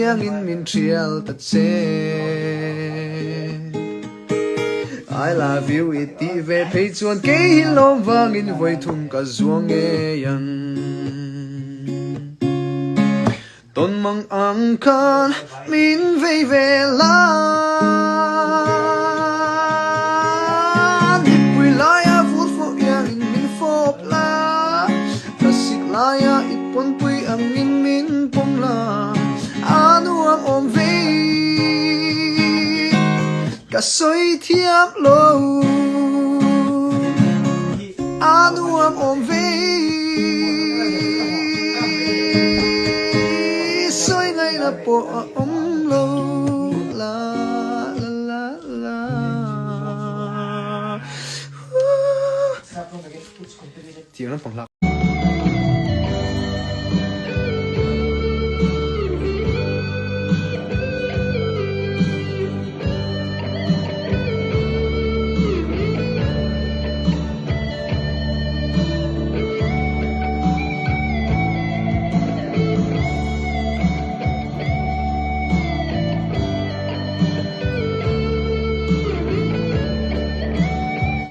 chiang in min trial ta che I love you it ti ve phei chuan ke hi lom wang in voi thum ka zuang e yang ton mang ang khan min ve ve la ni pui la ya vut fo yang in min fop la ka sik la ya ipon pui ang in min pom la anu am om ve ka soi thiam lo anu am om ve soi ngay là po om lo la la la la tiếng nó bằng lạc